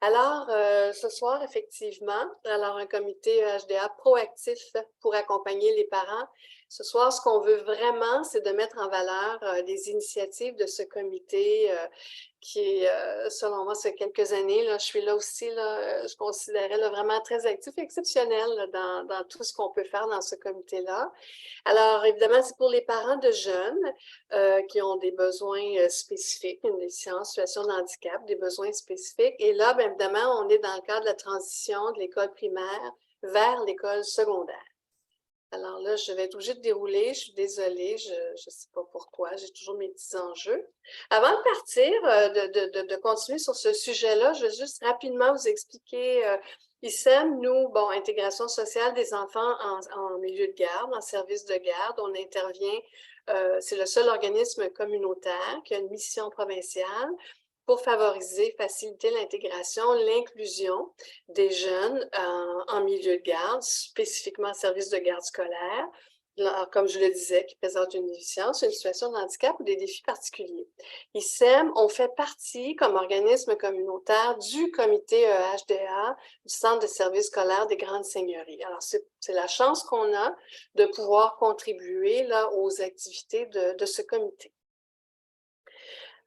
Alors, ce soir, effectivement, alors un comité HDA proactif pour accompagner les parents. Ce soir, ce qu'on veut vraiment, c'est de mettre en valeur les initiatives de ce comité qui est, selon moi, c'est quelques années, là, je suis là aussi, là, je considérais là, vraiment très actif et exceptionnel là, dans tout ce qu'on peut faire dans ce comité-là. Alors, évidemment, c'est pour les parents de jeunes qui ont des besoins spécifiques, une déficience, situation de handicap, des besoins spécifiques. Et là, bien évidemment, on est dans le cadre de la transition de l'école primaire vers l'école secondaire. Alors là, je vais être obligée de dérouler, je suis désolée, je ne sais pas pourquoi, j'ai toujours mes petits enjeux. Avant de partir, de continuer sur ce sujet-là, je vais juste rapidement vous expliquer ISEM, nous, bon, intégration sociale des enfants en milieu de garde, en service de garde, on intervient, c'est le seul organisme communautaire qui a une mission provinciale pour favoriser, faciliter l'intégration, l'inclusion des jeunes en milieu de garde, spécifiquement en service de garde scolaire, alors, comme je le disais, qui présentent une déficience, une situation de handicap ou des défis particuliers. ISEM, on fait partie, comme organisme communautaire, du comité HDA, du Centre de services scolaires des Grandes Seigneuries. Alors, c'est la chance qu'on a de pouvoir contribuer là, aux activités de ce comité.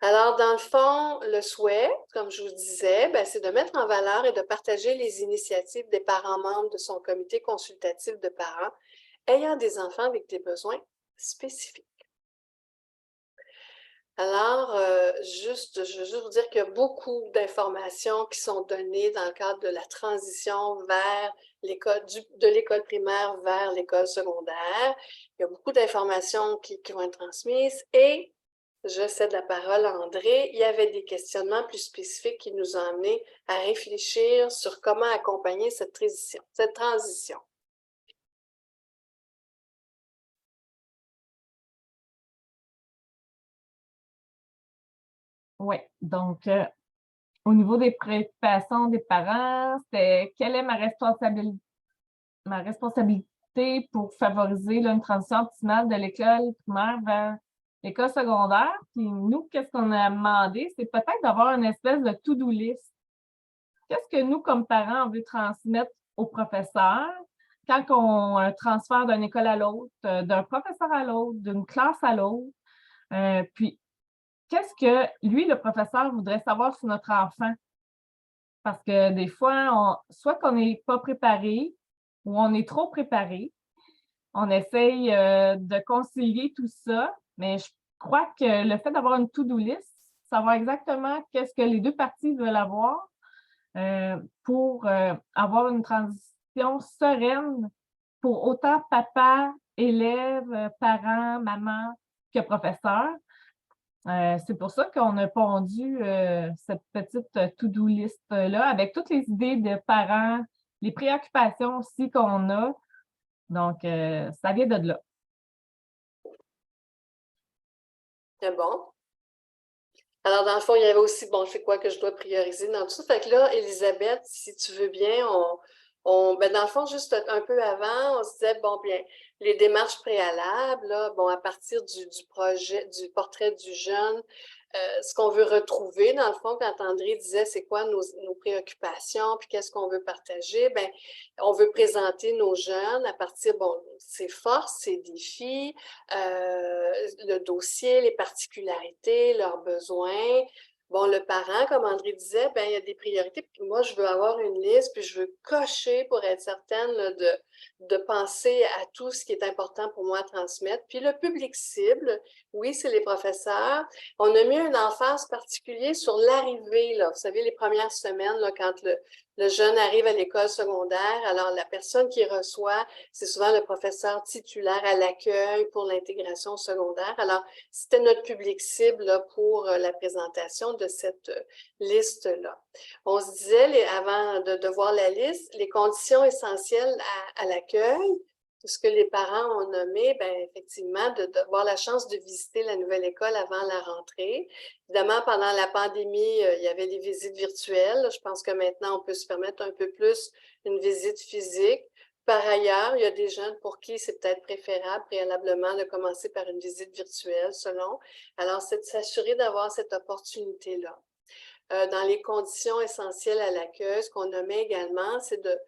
Alors, dans le fond, le souhait, comme je vous disais, c'est de mettre en valeur et de partager les initiatives des parents membres de son comité consultatif de parents ayant des enfants avec des besoins spécifiques. Alors, je veux juste vous dire qu'il y a beaucoup d'informations qui sont données dans le cadre de la transition vers de l'école primaire vers l'école secondaire. Il y a beaucoup d'informations qui vont être transmises et je cède la parole à André. Il y avait des questionnements plus spécifiques qui nous ont amenés à réfléchir sur comment accompagner cette transition. Oui, donc au niveau des préoccupations des parents, c'était quelle est ma responsabilité pour favoriser là, une transition optimale de l'école primaire vers l'école secondaire. Puis nous, qu'est-ce qu'on a demandé? C'est peut-être d'avoir une espèce de to-do list. Qu'est-ce que nous, comme parents, on veut transmettre aux professeurs quand on transfère d'une école à l'autre, d'un professeur à l'autre, d'une classe à l'autre? Puis, qu'est-ce que lui, le professeur, voudrait savoir sur notre enfant? Parce que des fois, soit qu'on n'est pas préparé ou on est trop préparé. On essaye de concilier tout ça, mais je crois que le fait d'avoir une to-do list, savoir exactement qu'est-ce que les deux parties veulent avoir pour avoir une transition sereine pour autant papa, élève, parent, maman que professeur. C'est pour ça qu'on a pondu cette petite to-do list-là avec toutes les idées de parents, les préoccupations aussi qu'on a. Donc, ça vient de là. C'est bon. Alors, dans le fond, il y avait aussi, bon, c'est quoi que je dois prioriser dans tout ça. Fait que là, Elisabeth, si tu veux bien, dans le fond, juste un peu avant, on se disait, bon, bien, les démarches préalables, là, bon, à partir du projet, du portrait du jeune, ce qu'on veut retrouver, dans le fond, quand André disait c'est quoi nos préoccupations, puis qu'est-ce qu'on veut partager, bien, on veut présenter nos jeunes à partir, bon, ses forces, ses défis, le dossier, les particularités, leurs besoins. Bon, le parent, comme André disait, ben il y a des priorités. Puis moi, je veux avoir une liste, puis je veux cocher pour être certaine là, de penser à tout ce qui est important pour moi à transmettre. Puis le public cible, oui, c'est les professeurs. On a mis un emphase particulier sur l'arrivée, là. Vous savez, les premières semaines, là, quand le jeune arrive à l'école secondaire, alors la personne qui reçoit, c'est souvent le professeur titulaire à l'accueil pour l'intégration secondaire. Alors, c'était notre public cible là, pour la présentation de cette liste-là. On se disait, avant de voir la liste, les conditions essentielles à l'accueil, ce que les parents ont nommé, bien, effectivement, d'avoir la chance de visiter la nouvelle école avant la rentrée. Évidemment, pendant la pandémie, il y avait les visites virtuelles. Je pense que maintenant, on peut se permettre un peu plus une visite physique. Par ailleurs, il y a des jeunes pour qui c'est peut-être préférable préalablement de commencer par une visite virtuelle, selon. Alors, c'est de s'assurer d'avoir cette opportunité-là. dans les conditions essentielles à l'accueil, ce qu'on nommait également, c'est de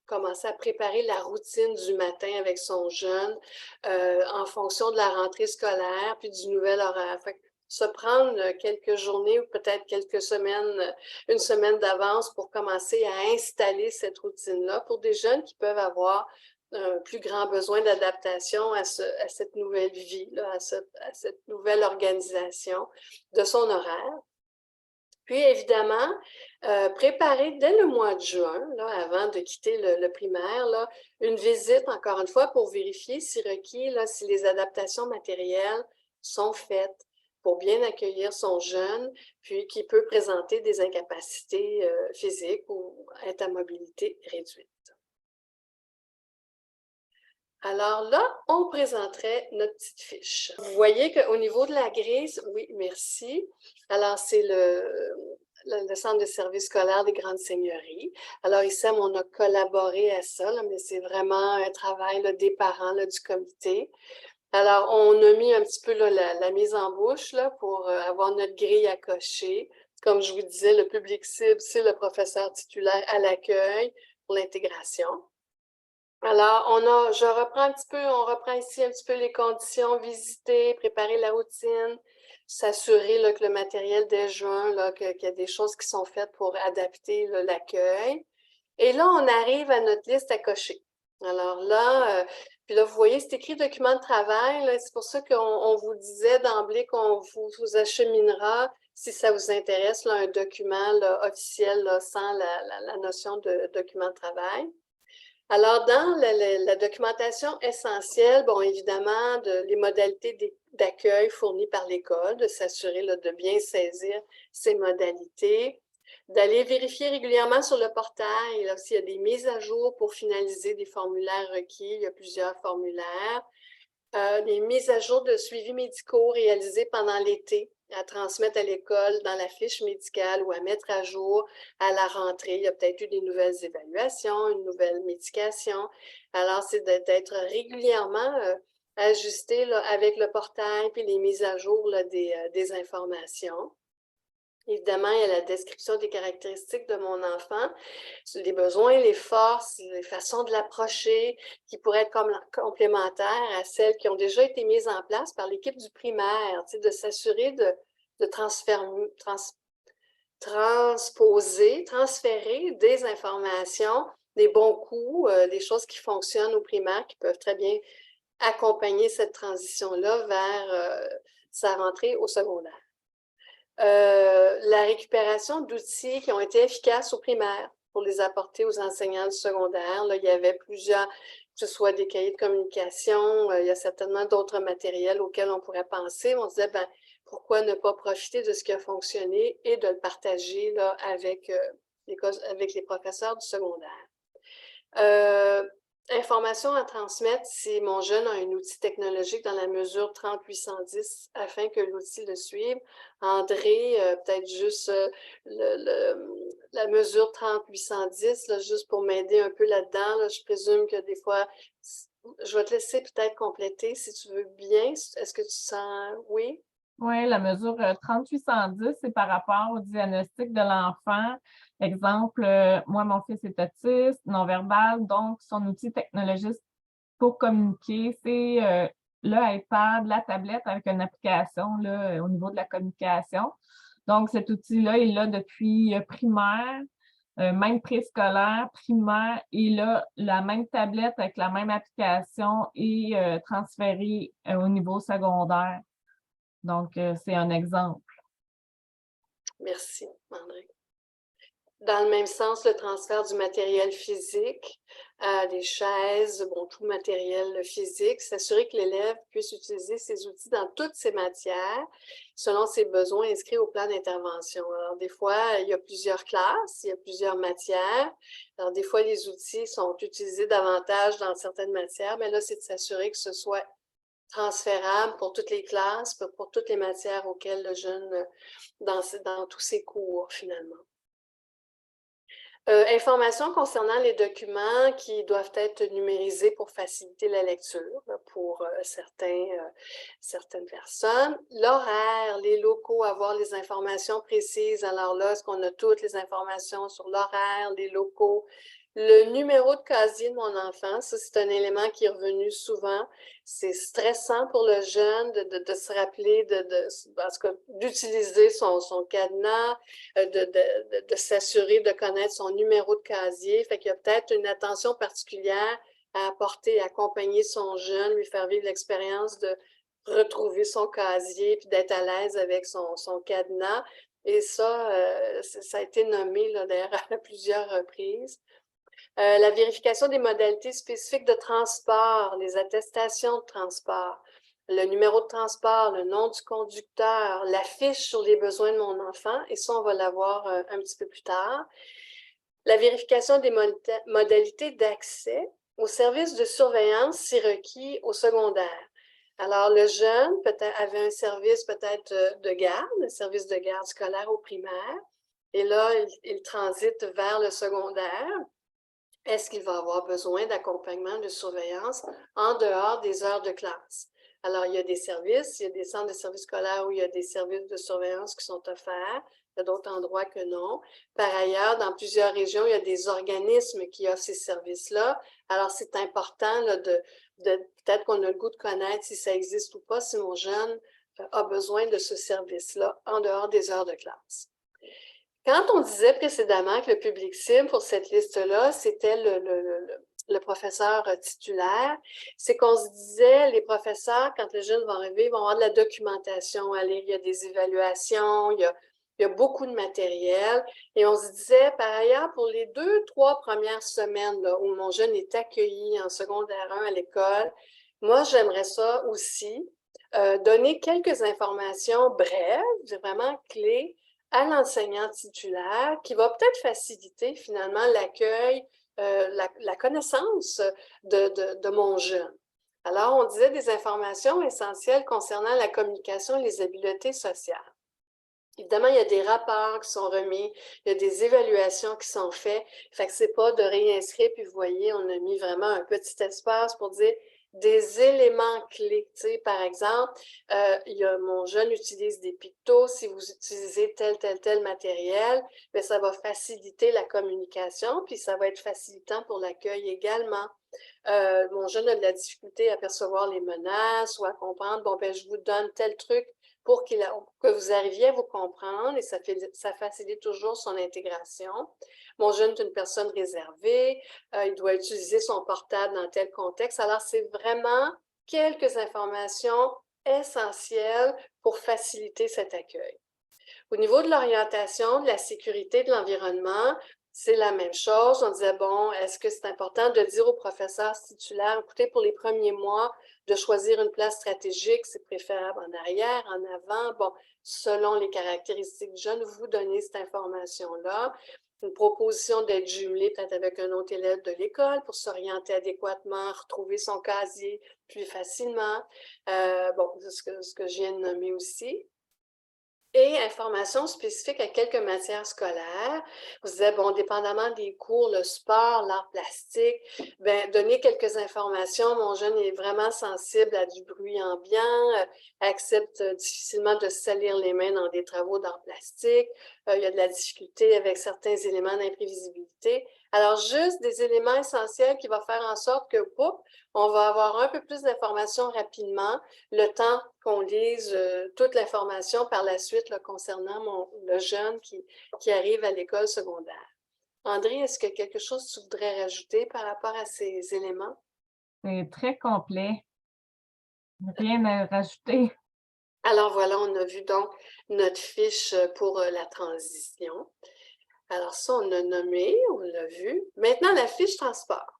commencer à préparer la routine du matin avec son jeune en fonction de la rentrée scolaire puis du nouvel horaire. Fait que se prendre quelques journées ou peut-être quelques semaines, une semaine d'avance pour commencer à installer cette routine-là pour des jeunes qui peuvent avoir un plus grand besoin d'adaptation à cette nouvelle vie, là, à cette nouvelle organisation de son horaire. Puis, évidemment, préparer dès le mois de juin, là, avant de quitter le primaire, là, une visite, encore une fois, pour vérifier si requis, là, si les adaptations matérielles sont faites pour bien accueillir son jeune, puis qui peut présenter des incapacités physiques ou être à mobilité réduite. Alors là, on présenterait notre petite fiche. Vous voyez qu'au niveau de la grille, oui, merci. Alors, c'est le Centre de services scolaires des Grandes Seigneuries. Alors, ici, on a collaboré à ça, là, mais c'est vraiment un travail là, des parents là, du comité. Alors, on a mis un petit peu là, la mise en bouche là, pour avoir notre grille à cocher. Comme je vous disais, le public cible, c'est le professeur titulaire à l'accueil pour l'intégration. Alors, je reprends un petit peu, on reprend ici un petit peu les conditions, visiter, préparer la routine, s'assurer là, que le matériel dès juin, là, qu'il y a des choses qui sont faites pour adapter là, l'accueil. Et là, on arrive à notre liste à cocher. Alors là, puis là, vous voyez, c'est écrit document de travail. Là, c'est pour ça qu'on vous disait d'emblée qu'on vous acheminera, si ça vous intéresse, là, un document là, officiel là, sans la notion de document de travail. Alors, dans la documentation essentielle, bon, évidemment, les modalités d'accueil fournies par l'école, de s'assurer de bien saisir ces modalités, d'aller vérifier régulièrement sur le portail, là, s'il y a des mises à jour pour finaliser des formulaires requis, il y a plusieurs formulaires, des mises à jour de suivi médicaux réalisés pendant l'été, à transmettre à l'école dans la fiche médicale ou à mettre à jour à la rentrée. Il y a peut-être eu des nouvelles évaluations, une nouvelle médication. Alors, c'est d'être régulièrement ajusté là, avec le portail puis les mises à jour là, des informations. Évidemment, il y a la description des caractéristiques de mon enfant, les besoins, les forces, les façons de l'approcher qui pourraient être complémentaires à celles qui ont déjà été mises en place par l'équipe du primaire, de s'assurer de transférer des informations, des bons coups, des choses qui fonctionnent au primaire, qui peuvent très bien accompagner cette transition-là vers sa rentrée au secondaire. La récupération d'outils qui ont été efficaces au primaire pour les apporter aux enseignants du secondaire. Là, il y avait plusieurs, que ce soit des cahiers de communication, il y a certainement d'autres matériels auxquels on pourrait penser. On se disait, ben, pourquoi ne pas profiter de ce qui a fonctionné et de le partager là, avec les professeurs du secondaire. Information à transmettre si mon jeune a un outil technologique dans la mesure 3810 afin que l'outil le suive. André, peut-être juste la mesure 3810, là, juste pour m'aider un peu là-dedans. Là, je présume que des fois, je vais te laisser peut-être compléter si tu veux bien. Est-ce que tu sens, oui? Oui, la mesure 3810, c'est par rapport au diagnostic de l'enfant. Exemple, moi, mon fils est autiste, non-verbal, donc son outil technologique pour communiquer, c'est l'iPad, la tablette avec une application là, au niveau de la communication. Donc, cet outil-là, il l'a depuis primaire, même préscolaire, primaire, et là, la même tablette avec la même application est transférée au niveau secondaire. Donc, c'est un exemple. Merci, André. Dans le même sens, le transfert du matériel physique, des chaises, bon, tout le matériel physique, s'assurer que l'élève puisse utiliser ses outils dans toutes ses matières selon ses besoins inscrits au plan d'intervention. Alors, des fois, il y a plusieurs classes, il y a plusieurs matières. Alors, des fois, les outils sont utilisés davantage dans certaines matières, mais là, c'est de s'assurer que ce soit transférable pour toutes les classes, pour toutes les matières auxquelles le jeune, dans tous ses cours, finalement. Informations concernant les documents qui doivent être numérisés pour faciliter la lecture pour certaines personnes. L'horaire, les locaux, avoir les informations précises. Alors là, est-ce qu'on a toutes les informations sur l'horaire, les locaux? Le numéro de casier de mon enfant, ça, c'est un élément qui est revenu souvent. C'est stressant pour le jeune de se rappeler, d'utiliser son cadenas, de s'assurer de connaître son numéro de casier. Fait qu'il y a peut-être une attention particulière à apporter, à accompagner son jeune, lui faire vivre l'expérience de retrouver son casier puis d'être à l'aise avec son cadenas. Et ça, ça a été nommé là, d'ailleurs à plusieurs reprises. La vérification des modalités spécifiques de transport, les attestations de transport, le numéro de transport, le nom du conducteur, la fiche sur les besoins de mon enfant, et ça, on va l'avoir un petit peu plus tard. La vérification des modalités d'accès aux services de surveillance si requis au secondaire. Alors, le jeune avait un service peut-être de garde, un service de garde scolaire au primaire, et là, il transite vers le secondaire. Est-ce qu'il va avoir besoin d'accompagnement de surveillance en dehors des heures de classe? Alors, il y a des services, il y a des centres de services scolaires où il y a des services de surveillance qui sont offerts. Il y a d'autres endroits que non. Par ailleurs, dans plusieurs régions, il y a des organismes qui offrent ces services-là. Alors, c'est important là, peut-être qu'on a le goût de connaître si ça existe ou pas, si mon jeune a besoin de ce service-là en dehors des heures de classe. Quand on disait précédemment que le public cible pour cette liste-là, c'était le professeur titulaire, c'est qu'on se disait, les professeurs, quand les jeunes vont arriver, ils vont avoir de la documentation à lire, il y a des évaluations, il y a beaucoup de matériel. Et on se disait, par ailleurs, pour les 2-3 premières semaines là, où mon jeune est accueilli en secondaire 1 à l'école, moi, j'aimerais ça aussi, donner quelques informations brèves, vraiment clés, à l'enseignant titulaire qui va peut-être faciliter finalement l'accueil, la connaissance de mon jeune. Alors, on disait des informations essentielles concernant la communication et les habiletés sociales. Évidemment, il y a des rapports qui sont remis, il y a des évaluations qui sont faites. Fait que c'est pas de réinscrire, puis vous voyez, on a mis vraiment un petit espace pour dire des éléments clés. Tu sais, par exemple, mon jeune utilise des pictos. Si vous utilisez tel matériel, bien, ça va faciliter la communication, puis ça va être facilitant pour l'accueil également. Mon jeune a de la difficulté à percevoir les menaces ou à comprendre, bon, ben, je vous donne tel truc pour que vous arriviez à vous comprendre et ça facilite toujours son intégration. Mon jeune est une personne réservée, il doit utiliser son portable dans tel contexte. Alors, c'est vraiment quelques informations essentielles pour faciliter cet accueil. Au niveau de l'orientation, de la sécurité, de l'environnement, c'est la même chose. On disait, bon, est-ce que c'est important de dire aux professeurs titulaires, écoutez, pour les premiers mois, de choisir une place stratégique, c'est préférable en arrière, en avant. Bon, selon les caractéristiques du jeune, vous donnez cette information-là. Une proposition d'être jumelé peut-être avec un autre élève de l'école pour s'orienter adéquatement, retrouver son casier plus facilement. Bon, c'est ce que je viens de nommer aussi. Et informations spécifiques à quelques matières scolaires. Vous disiez, bon, dépendamment des cours, le sport, l'art plastique, ben, donner quelques informations. Mon jeune est vraiment sensible à du bruit ambiant, accepte difficilement de se salir les mains dans des travaux d'art plastique. Il y a de la difficulté avec certains éléments d'imprévisibilité. Alors, juste des éléments essentiels qui vont faire en sorte que, on va avoir un peu plus d'informations rapidement, le temps qu'on lise toute l'information par la suite là, concernant le jeune qui arrive à l'école secondaire. André, est-ce que quelque chose que tu voudrais rajouter par rapport à ces éléments? C'est très complet. Rien à rajouter. Alors voilà, on a vu donc notre fiche pour la transition. Alors ça, on a nommé, on l'a vu. Maintenant, la fiche transport.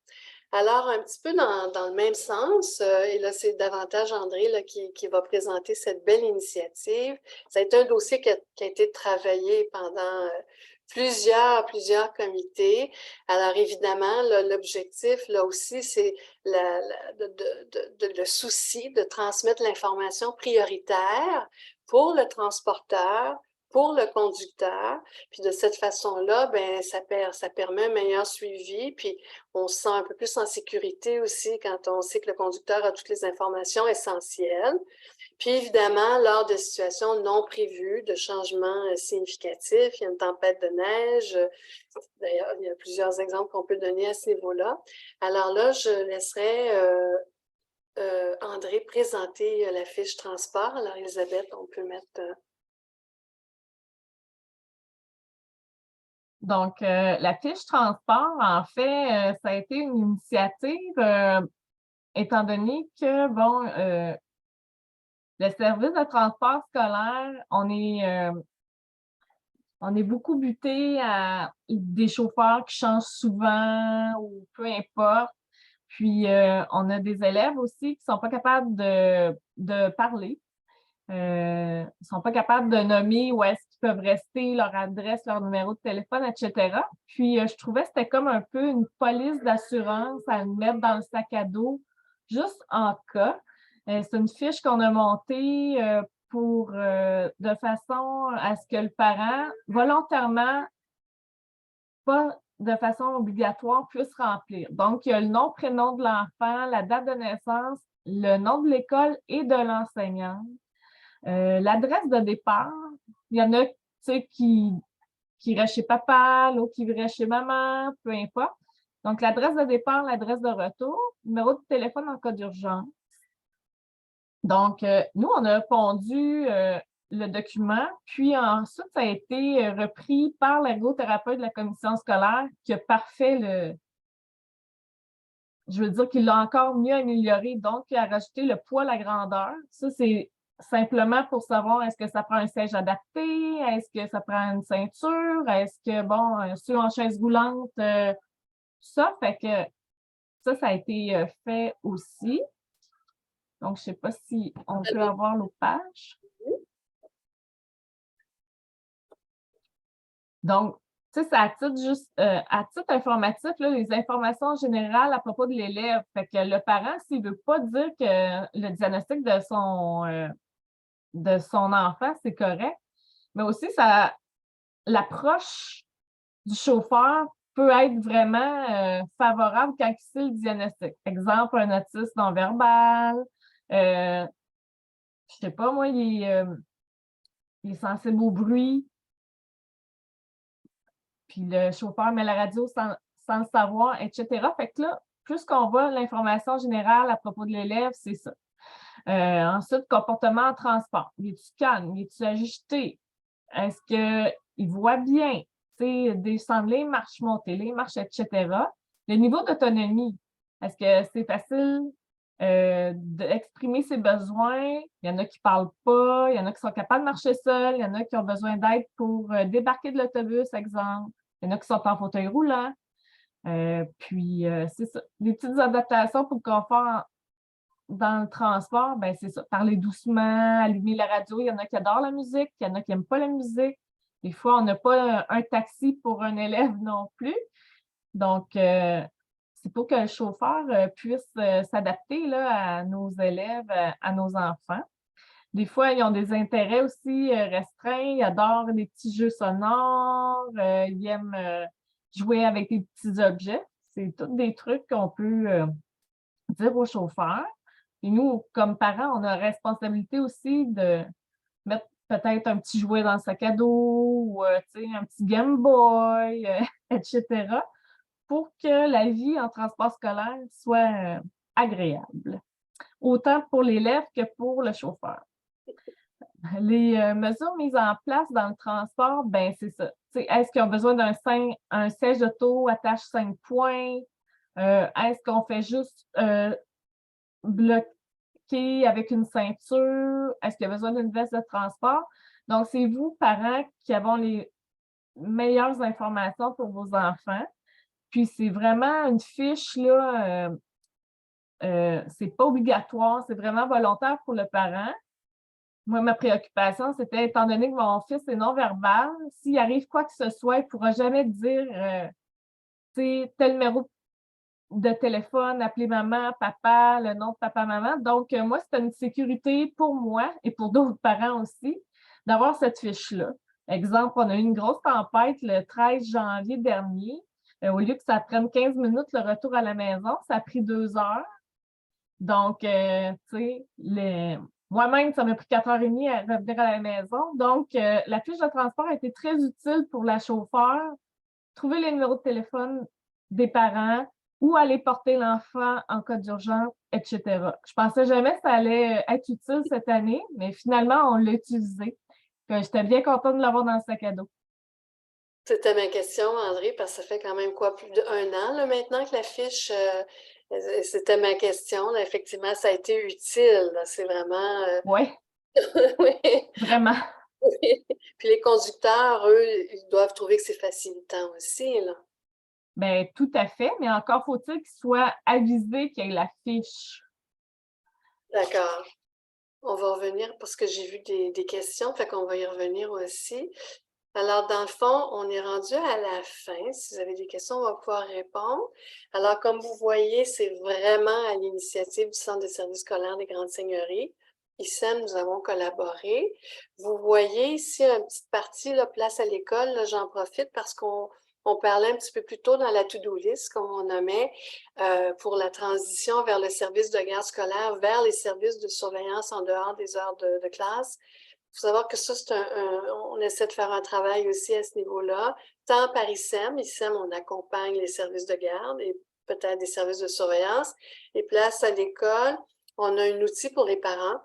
Alors, un petit peu dans le même sens, et là, c'est davantage André là, qui va présenter cette belle initiative. Ça a été un dossier qui a été travaillé pendant plusieurs comités. Alors, évidemment, l'objectif, là aussi, c'est le souci de transmettre l'information prioritaire pour le transporteur pour le conducteur. Puis de cette façon-là, ben, ça permet un meilleur suivi, puis on se sent un peu plus en sécurité aussi quand on sait que le conducteur a toutes les informations essentielles. Puis évidemment, lors de situations non prévues, de changements significatifs, il y a une tempête de neige. D'ailleurs, il y a plusieurs exemples qu'on peut donner à ce niveau-là. Alors là, je laisserai André présenter la fiche transport. Alors, Elisabeth, on peut mettre... Donc, la fiche transport, en fait, ça a été une initiative, étant donné que, bon, le service de transport scolaire, on est beaucoup buté à des chauffeurs qui changent souvent ou peu importe. Puis, on a des élèves aussi qui sont pas capables de parler. Ils sont pas capables de nommer où est-ce qu'ils peuvent rester, leur adresse, leur numéro de téléphone, etc. Puis, je trouvais que c'était comme un peu une police d'assurance à mettre dans le sac à dos, juste en cas. C'est une fiche qu'on a montée de façon à ce que le parent, volontairement, pas de façon obligatoire, puisse remplir. Donc, il y a le nom, prénom de l'enfant, la date de naissance, le nom de l'école et de l'enseignant. L'adresse de départ, il y en a qui iraient chez papa, l'autre qui irait chez maman, peu importe. Donc, l'adresse de départ, l'adresse de retour, numéro de téléphone en cas d'urgence. Donc, nous, on a pondu le document, puis ensuite, ça a été repris par l'ergothérapeute de la commission scolaire qui a parfait je veux dire qu'il l'a encore mieux amélioré, donc il a rajouté le poids, la grandeur. Ça, c'est simplement pour savoir est-ce que ça prend un siège adapté, est-ce que ça prend une ceinture, est-ce que, bon, ceux en chaise roulante, tout ça. Fait que ça a été fait aussi. Donc, je ne sais pas si on peut avoir l'autre page. Donc, tu sais, c'est à titre informatif, là, les informations générales à propos de l'élève. Fait que le parent, s'il ne veut pas dire que le diagnostic de son enfant, c'est correct, mais aussi, l'approche du chauffeur peut être vraiment favorable quand il sait le diagnostic. Exemple, un autisme non-verbal, je sais pas, moi, il est sensible au bruit, puis le chauffeur met la radio sans le savoir, etc. Fait que là, plus qu'on voit l'information générale à propos de l'élève, c'est ça. Ensuite, comportement en transport. Es-tu calme? Es-tu agité? Est-ce qu'il voit bien? Tu sais, descendre les marches, monter les marches, etc. Le niveau d'autonomie. Est-ce que c'est facile d'exprimer ses besoins? Il y en a qui ne parlent pas, il y en a qui sont capables de marcher seuls, il y en a qui ont besoin d'aide pour débarquer de l'autobus, exemple. Il y en a qui sont en fauteuil roulant. Puis, c'est ça. Des petites adaptations pour le confort dans le transport, ben c'est ça. Parler doucement, allumer la radio. Il y en a qui adorent la musique, il y en a qui n'aiment pas la musique. Des fois, on n'a pas un taxi pour un élève non plus. Donc, c'est pour que le chauffeur puisse s'adapter là, à nos élèves, à nos enfants. Des fois, ils ont des intérêts aussi restreints. Ils adorent les petits jeux sonores. Ils aiment jouer avec des petits objets. C'est tous des trucs qu'on peut dire aux chauffeurs. Et nous, comme parents, on a la responsabilité aussi de mettre peut-être un petit jouet dans le sac à dos ou un petit Game Boy, etc., pour que la vie en transport scolaire soit agréable, autant pour l'élève que pour le chauffeur. Les mesures mises en place dans le transport, ben c'est ça. Est-ce qu'ils ont besoin d'un siège d'auto attache 5 points? Est-ce qu'on fait juste bloquer avec une ceinture? Est-ce qu'il y a besoin d'une veste de transport? Donc, c'est vous, parents, qui avons les meilleures informations pour vos enfants. Puis, c'est vraiment une fiche, là, c'est pas obligatoire, c'est vraiment volontaire pour le parent. Moi, ma préoccupation, c'était, étant donné que mon fils est non-verbal, s'il arrive quoi que ce soit, il ne pourra jamais dire, tel numéro de téléphone, appeler maman, papa, le nom de papa, maman. Donc, moi, c'était une sécurité pour moi et pour d'autres parents aussi d'avoir cette fiche-là. Exemple, on a eu une grosse tempête le 13 janvier dernier. Au lieu que ça prenne 15 minutes le retour à la maison, ça a pris 2 heures. Donc, tu sais, moi-même, ça m'a pris 4h30 à revenir à la maison. Donc, la fiche de transport a été très utile pour la chauffeur. Trouver les numéros de téléphone des parents, où aller porter l'enfant en cas d'urgence, etc. Je pensais jamais que ça allait être utile cette année, mais finalement, on l'a utilisé. J'étais bien contente de l'avoir dans le sac à dos. C'était ma question, André, parce que ça fait quand même quoi, plus d'1 an là, maintenant que la fiche, c'était ma question. Là, effectivement, ça a été utile. Là, c'est vraiment. Oui, Oui, vraiment. oui. Puis les conducteurs, eux, ils doivent trouver que c'est facilitant aussi, là. Bien, tout à fait, mais encore faut-il qu'il soit avisé qu'il y ait la fiche. D'accord. On va revenir parce que j'ai vu des questions, fait qu'on va y revenir aussi. Alors, dans le fond, on est rendu à la fin. Si vous avez des questions, on va pouvoir répondre. Alors, comme vous voyez, c'est vraiment à l'initiative du Centre de services scolaires des Grandes Seigneuries. ICEM, nous avons collaboré. Vous voyez ici une petite partie, là, place à l'école. Là, j'en profite parce qu'on parlait un petit peu plus tôt dans la to-do list, comme on nommait, pour la transition vers le service de garde scolaire, vers les services de surveillance en dehors des heures de classe. Il faut savoir que ça, on essaie de faire un travail aussi à ce niveau-là, tant par ICEM. ICEM, on accompagne les services de garde et peut-être des services de surveillance. Et place à l'école, on a un outil pour les parents,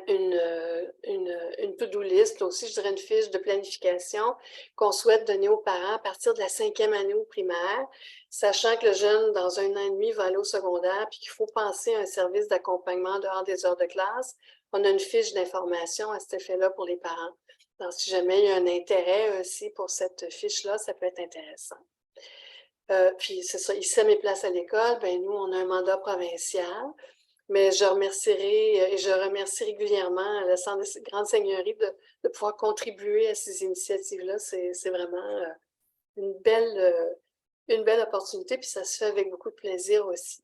une to-do list, aussi, je dirais une fiche de planification qu'on souhaite donner aux parents à partir de la 5e année au primaire, sachant que le jeune, dans 1 an et demi, va aller au secondaire, puis qu'il faut penser à un service d'accompagnement dehors des heures de classe. On a une fiche d'information à cet effet-là pour les parents. Donc, si jamais il y a un intérêt aussi pour cette fiche-là, ça peut être intéressant. Puis c'est ça, ici à mes places à l'école, ben nous, on a un mandat provincial. Mais je remercierai et je remercie régulièrement le Centre des Grandes Seigneuries de pouvoir contribuer à ces initiatives-là. C'est vraiment une belle opportunité, puis ça se fait avec beaucoup de plaisir aussi.